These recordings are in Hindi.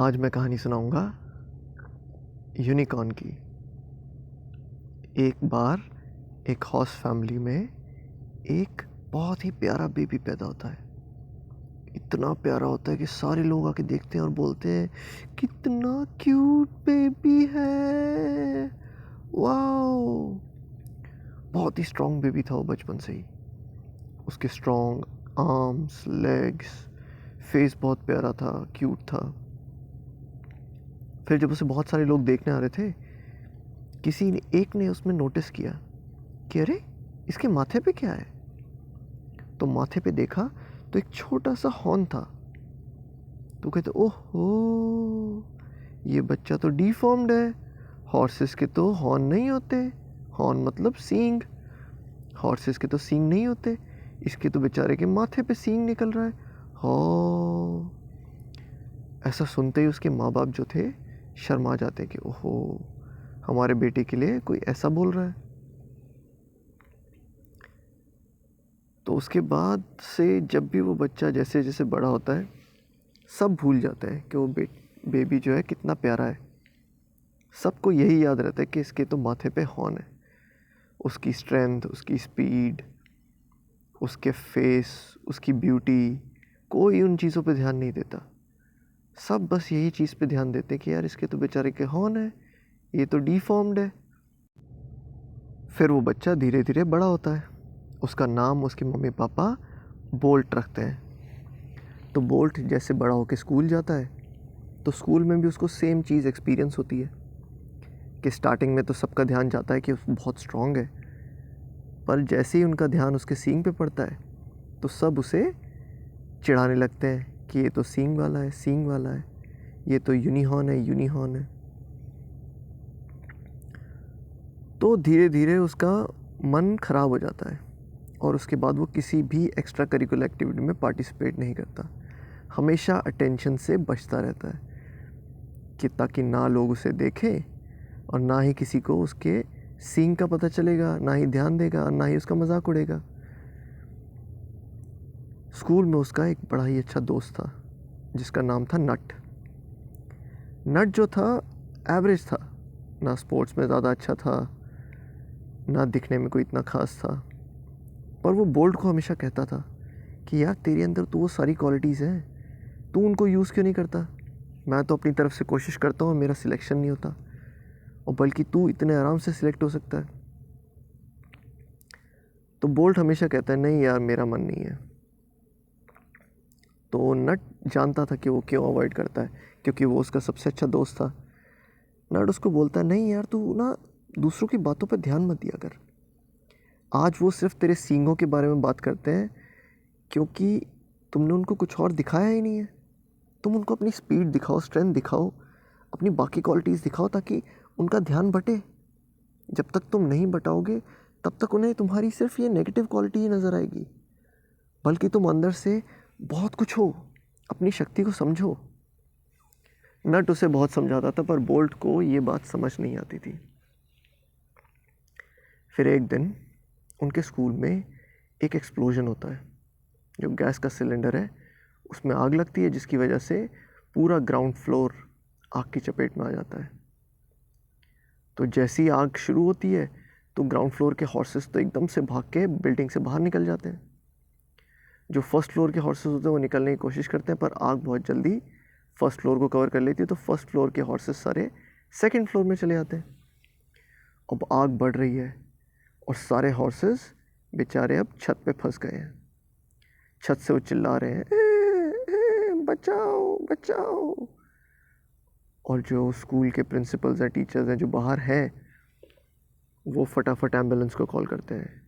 आज मैं कहानी सुनाऊंगा यूनिकॉर्न की। एक बार एक हॉर्स फैमिली में एक बहुत ही प्यारा बेबी पैदा होता है। इतना प्यारा होता है कि सारे लोग आके देखते हैं और बोलते हैं कितना क्यूट बेबी है, वाओ। बहुत ही स्ट्रॉन्ग बेबी था वो बचपन से ही। उसके स्ट्रॉन्ग आर्म्स, लेग्स, फेस बहुत प्यारा था, क्यूट था। फिर जब उसे बहुत सारे लोग देखने आ रहे थे, किसी ने एक ने उसमें नोटिस किया कि अरे इसके माथे पे क्या है। तो माथे पे देखा तो एक छोटा सा हॉर्न था। तो कहते ओहो, ये बच्चा तो डिफॉर्म्ड है। हॉर्सेस के तो हॉर्न नहीं होते, हॉर्न मतलब सींग। हॉर्सेस के तो सींग नहीं होते, इसके तो बेचारे के माथे पे सींग निकल रहा है। हो, ऐसा सुनते ही उसके माँ बाप जो थे शर्मा जाते कि ओहो, हमारे बेटे के लिए कोई ऐसा बोल रहा है। तो उसके बाद से जब भी वो बच्चा जैसे जैसे बड़ा होता है, सब भूल जाते हैं कि वो बेबी जो है कितना प्यारा है। सबको यही याद रहता है कि इसके तो माथे पे हॉर्न है। उसकी स्ट्रेंथ, उसकी स्पीड, उसके फेस, उसकी ब्यूटी, कोई उन चीज़ों पे ध्यान नहीं देता। सब बस यही चीज़ पे ध्यान देते हैं कि यार इसके तो बेचारे के हॉर्न है, ये तो डिफॉर्म्ड है। फिर वो बच्चा धीरे धीरे बड़ा होता है। उसका नाम उसके मम्मी पापा बोल्ट रखते हैं। तो बोल्ट जैसे बड़ा होकर स्कूल जाता है, तो स्कूल में भी उसको सेम चीज़ एक्सपीरियंस होती है कि स्टार्टिंग में तो सबका ध्यान जाता है कि वो बहुत स्ट्रॉन्ग है। पर जैसे ही उनका ध्यान उसके सींग पे पड़ता है, तो सब उसे चिढ़ाने लगते हैं कि ये तो सींग वाला है, सींग वाला है, ये तो यूनिहॉर्न है, यूनिहॉर्न है। तो धीरे धीरे उसका मन खराब हो जाता है और उसके बाद वो किसी भी एक्स्ट्रा करिकुलर एक्टिविटी में पार्टिसिपेट नहीं करता। हमेशा अटेंशन से बचता रहता है कि ताकि ना लोग उसे देखें और ना ही किसी को उसके सींग का पता चलेगा, ना ही ध्यान देगा और ना ही उसका मजाक उड़ेगा। स्कूल में उसका एक बड़ा ही अच्छा दोस्त था जिसका नाम था नट। नट जो था एवरेज था, ना स्पोर्ट्स में ज़्यादा अच्छा था, ना दिखने में कोई इतना खास था। पर वो बोल्ट को हमेशा कहता था कि यार तेरे अंदर तो वो सारी क्वालिटीज़ हैं, तू उनको यूज़ क्यों नहीं करता। मैं तो अपनी तरफ से कोशिश करता हूँ और मेरा सिलेक्शन नहीं होता, और बल्कि तू इतने आराम से सिलेक्ट हो सकता है। तो बोल्ट हमेशा कहता है नहीं यार मेरा मन नहीं है। तो नट जानता था कि वो क्यों अवॉइड करता है, क्योंकि वो उसका सबसे अच्छा दोस्त था। नट उसको बोलता है नहीं यार, तू ना दूसरों की बातों पर ध्यान मत दिया कर। आज वो सिर्फ तेरे सींगों के बारे में बात करते हैं क्योंकि तुमने उनको कुछ और दिखाया ही नहीं है। तुम उनको अपनी स्पीड दिखाओ, स्ट्रेंथ दिखाओ, अपनी बाकी क्वालिटीज़ दिखाओ ताकि उनका ध्यान बटे। जब तक तुम नहीं बटाओगे तब तक उन्हें तुम्हारी सिर्फ ये नेगेटिव क्वालिटी ही नज़र आएगी, बल्कि तुम अंदर से बहुत कुछ हो, अपनी शक्ति को समझो। नट उसे बहुत समझाता था पर बोल्ट को ये बात समझ नहीं आती थी। फिर एक दिन उनके स्कूल में एक एक्सप्लोजन होता है। जो गैस का सिलेंडर है उसमें आग लगती है, जिसकी वजह से पूरा ग्राउंड फ्लोर आग की चपेट में आ जाता है। तो जैसी आग शुरू होती है तो ग्राउंड फ्लोर के हॉर्सेस तो एकदम से भाग के बिल्डिंग से बाहर निकल जाते हैं। जो फर्स्ट फ्लोर के हॉर्सेस होते हैं वो निकलने की कोशिश करते हैं, पर आग बहुत जल्दी फर्स्ट फ्लोर को कवर कर लेती है। तो फर्स्ट फ्लोर के हॉर्सेस सारे सेकंड फ्लोर में चले जाते हैं। अब आग बढ़ रही है और सारे हॉर्सेस बेचारे अब छत पे फंस गए हैं। छत से वो चिल्ला रहे हैं बचाओ बचाओ। और जो स्कूल के प्रिंसिपल्स हैं, टीचर्स हैं जो बाहर हैं, वो फटाफट एम्बुलेंस को कॉल करते हैं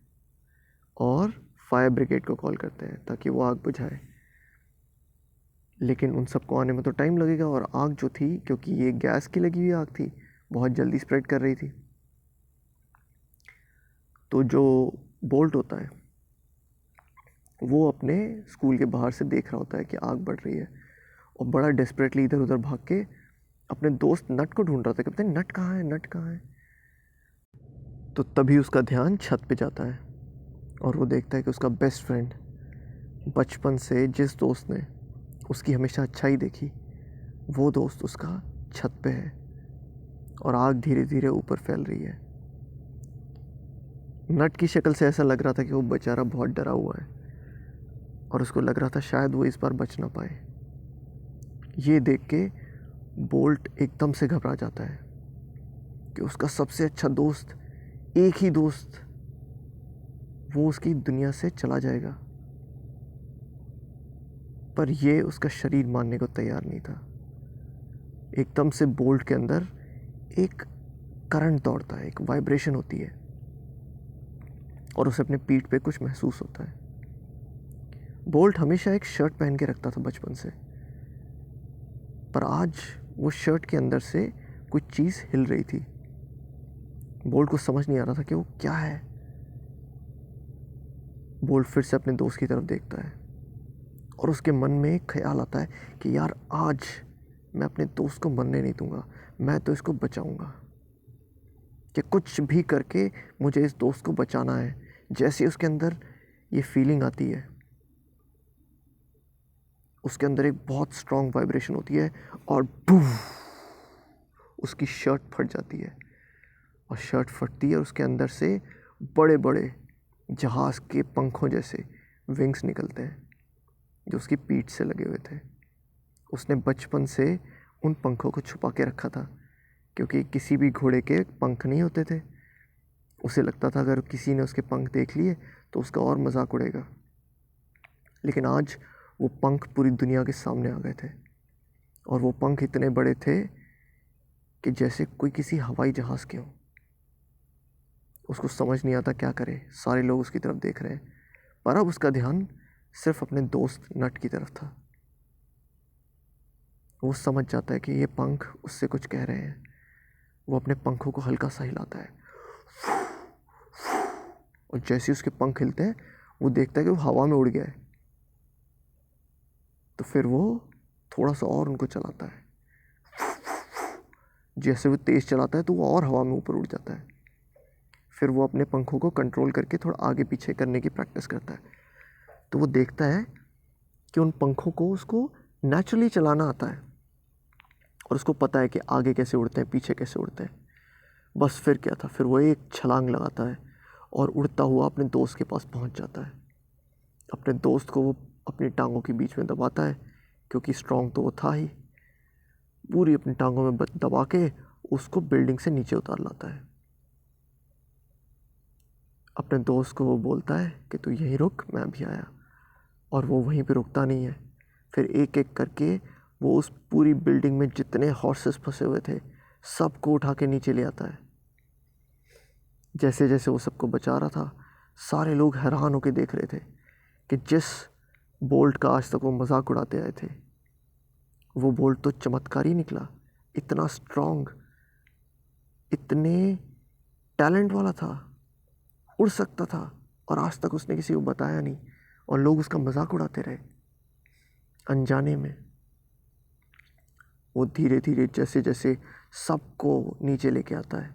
और फायर ब्रिगेड को कॉल करते हैं ताकि वो आग बुझाए। लेकिन उन सबको आने में तो टाइम लगेगा, और आग जो थी, क्योंकि ये गैस की लगी हुई आग थी, बहुत जल्दी स्प्रेड कर रही थी। तो जो बोल्ट होता है वो अपने स्कूल के बाहर से देख रहा होता है कि आग बढ़ रही है, और बड़ा डेस्परेटली इधर उधर भाग के अपने दोस्त नट को ढूंढ रहा था। कहते हैं नट कहाँ है, नट कहाँ है। तो तभी उसका ध्यान छत पे जाता है और वो देखता है कि उसका बेस्ट फ्रेंड, बचपन से जिस दोस्त ने उसकी हमेशा अच्छाई देखी, वो दोस्त उसका छत पे है और आग धीरे धीरे ऊपर फैल रही है। नट की शक्ल से ऐसा लग रहा था कि वो बेचारा बहुत डरा हुआ है और उसको लग रहा था शायद वो इस बार बच ना पाए। ये देख के बोल्ट एकदम से घबरा जाता है कि उसका सबसे अच्छा दोस्त, एक ही दोस्त, वो उसकी दुनिया से चला जाएगा। पर ये उसका शरीर मानने को तैयार नहीं था। एकदम से बोल्ट के अंदर एक करंट दौड़ता है, एक वाइब्रेशन होती है और उसे अपने पीठ पे कुछ महसूस होता है। बोल्ट हमेशा एक शर्ट पहन के रखता था बचपन से, पर आज वो शर्ट के अंदर से कुछ चीज़ हिल रही थी। बोल्ट को समझ नहीं आ रहा था कि वो क्या है। बोल्ट फिर से अपने दोस्त की तरफ देखता है और उसके मन में एक ख्याल आता है कि यार आज मैं अपने दोस्त को मरने नहीं दूंगा, मैं तो इसको बचाऊंगा, कि कुछ भी करके मुझे इस दोस्त को बचाना है। जैसे उसके अंदर ये फीलिंग आती है, उसके अंदर एक बहुत स्ट्रॉन्ग वाइब्रेशन होती है और बूफ, उसकी शर्ट फट जाती है और शर्ट फटती है और उसके अंदर से बड़े बड़े जहाज़ के पंखों जैसे विंग्स निकलते हैं जो उसकी पीठ से लगे हुए थे। उसने बचपन से उन पंखों को छुपा के रखा था क्योंकि किसी भी घोड़े के पंख नहीं होते थे। उसे लगता था अगर किसी ने उसके पंख देख लिए तो उसका और मजाक उड़ेगा। लेकिन आज वो पंख पूरी दुनिया के सामने आ गए थे और वो पंख इतने बड़े थे कि जैसे कोई किसी हवाई जहाज़ के हों। उसको समझ नहीं आता क्या करे, सारे लोग उसकी तरफ देख रहे हैं, पर अब उसका ध्यान सिर्फ अपने दोस्त नट की तरफ था। वो समझ जाता है कि ये पंख उससे कुछ कह रहे हैं। वो अपने पंखों को हल्का सा हिलाता है और जैसे उसके पंख हिलते हैं वो देखता है कि वो हवा में उड़ गया है। तो फिर वो थोड़ा सा और उनको चलाता है। जैसे वो तेज़ चलाता है तो वो और हवा में ऊपर उड़ जाता है। फिर वो अपने पंखों को कंट्रोल करके थोड़ा आगे पीछे करने की प्रैक्टिस करता है। तो वो देखता है कि उन पंखों को उसको नेचुरली चलाना आता है और उसको पता है कि आगे कैसे उड़ते हैं, पीछे कैसे उड़ते हैं। बस फिर क्या था, फिर वो एक छलांग लगाता है और उड़ता हुआ अपने दोस्त के पास पहुंच जाता है। अपने दोस्त को वो अपनी टांगों के बीच में दबाता है क्योंकि स्ट्रॉन्ग तो वो था ही। पूरी अपनी टांगों में दबा के उसको बिल्डिंग से नीचे उतार लाता है। अपने दोस्त को वो बोलता है कि तू यहीं रुक, मैं भी आया। और वो वहीं पे रुकता नहीं है। फिर एक एक करके वो उस पूरी बिल्डिंग में जितने हॉर्सेस फंसे हुए थे सबको उठा के नीचे ले आता है। जैसे जैसे वो सबको बचा रहा था, सारे लोग हैरान होकर देख रहे थे कि जिस बोल्ट का आज तक वो मजाक उड़ाते आए थे, वो बोल्ट तो चमत्कारी ही निकला। इतना स्ट्रॉन्ग, इतने टैलेंट वाला था, उड़ सकता था और आज तक उसने किसी को बताया नहीं और लोग उसका मजाक उड़ाते रहे। अनजाने में वो धीरे धीरे जैसे जैसे सबको नीचे लेके आता है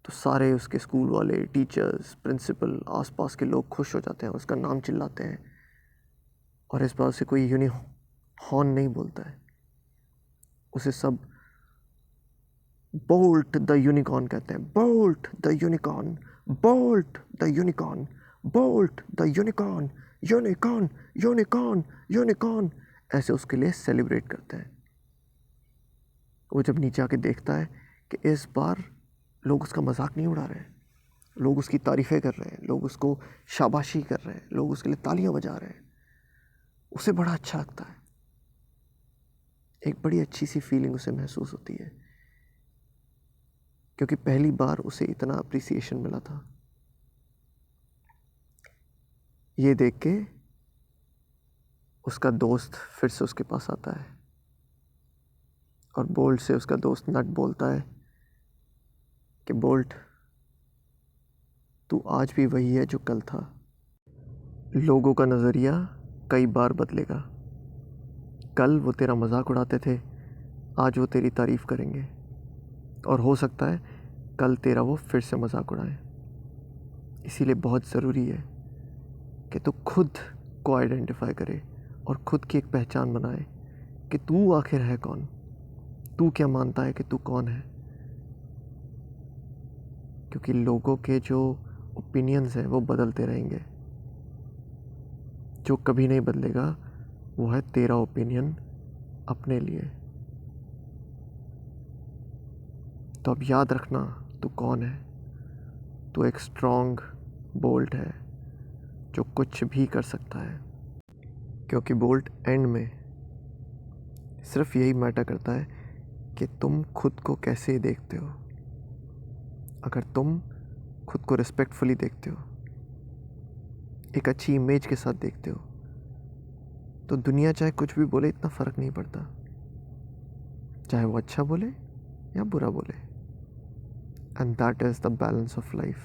तो सारे उसके स्कूल वाले, टीचर्स, प्रिंसिपल, आसपास के लोग खुश हो जाते हैं, उसका नाम चिल्लाते हैं और इस बार से कोई यूनिकॉर्न नहीं बोलता है, उसे सब बोल्ट द यूनिकॉर्न कहते हैं। Bolt the unicorn, bolt the unicorn, bolt the unicorn, unicorn, unicorn, unicorn, ऐसे उसके लिए सेलिब्रेट करते हैं। वो जब नीचे आके देखता है कि इस बार लोग उसका मजाक नहीं उड़ा रहे हैं, लोग उसकी तारीफ़ें कर रहे हैं, लोग उसको शाबाशी कर रहे हैं, लोग उसके लिए तालियां बजा रहे हैं, उसे बड़ा अच्छा लगता है। एक बड़ी अच्छी सी फीलिंग उसे महसूस होती है क्योंकि पहली बार उसे इतना अप्रिसिएशन मिला था। ये देख के उसका दोस्त फिर से उसके पास आता है और बोल्ट से उसका दोस्त नट बोलता है कि बोल्ट, तू आज भी वही है जो कल था। लोगों का नज़रिया कई बार बदलेगा। कल वो तेरा मजाक उड़ाते थे, आज वो तेरी तारीफ़ करेंगे और हो सकता है कल तेरा वो फिर से मजाक उड़ाए। इसीलिए बहुत ज़रूरी है कि तू खुद को आइडेंटिफाई करे और ख़ुद की एक पहचान बनाए कि तू आखिर है कौन, तू क्या मानता है कि तू कौन है। क्योंकि लोगों के जो ओपिनियंस हैं वो बदलते रहेंगे, जो कभी नहीं बदलेगा वो है तेरा ओपिनियन अपने लिए। तो अब याद रखना तू कौन है। तू एक स्ट्रॉन्ग बोल्ट है जो कुछ भी कर सकता है, क्योंकि बोल्ट एंड में सिर्फ यही मैटर करता है कि तुम खुद को कैसे देखते हो। अगर तुम खुद को रिस्पेक्टफुली देखते हो, एक अच्छी इमेज के साथ देखते हो, तो दुनिया चाहे कुछ भी बोले इतना फ़र्क नहीं पड़ता, चाहे वो अच्छा बोले या बुरा बोले। And that is the balance of life.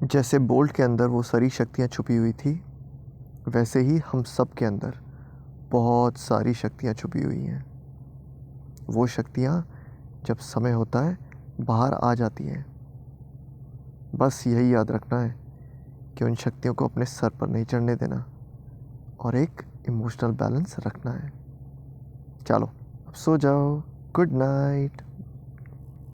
जैसे बोल्ट के अंदर वो सारी शक्तियाँ छुपी हुई थी, वैसे ही हम सब के अंदर बहुत सारी शक्तियाँ छुपी हुई हैं। वो शक्तियाँ जब समय होता है बाहर आ जाती हैं। बस यही याद रखना है कि उन शक्तियों को अपने सर पर नहीं चढ़ने देना और एक इमोशनल बैलेंस रखना है। चलो अब सो जाओ, गुड नाइट।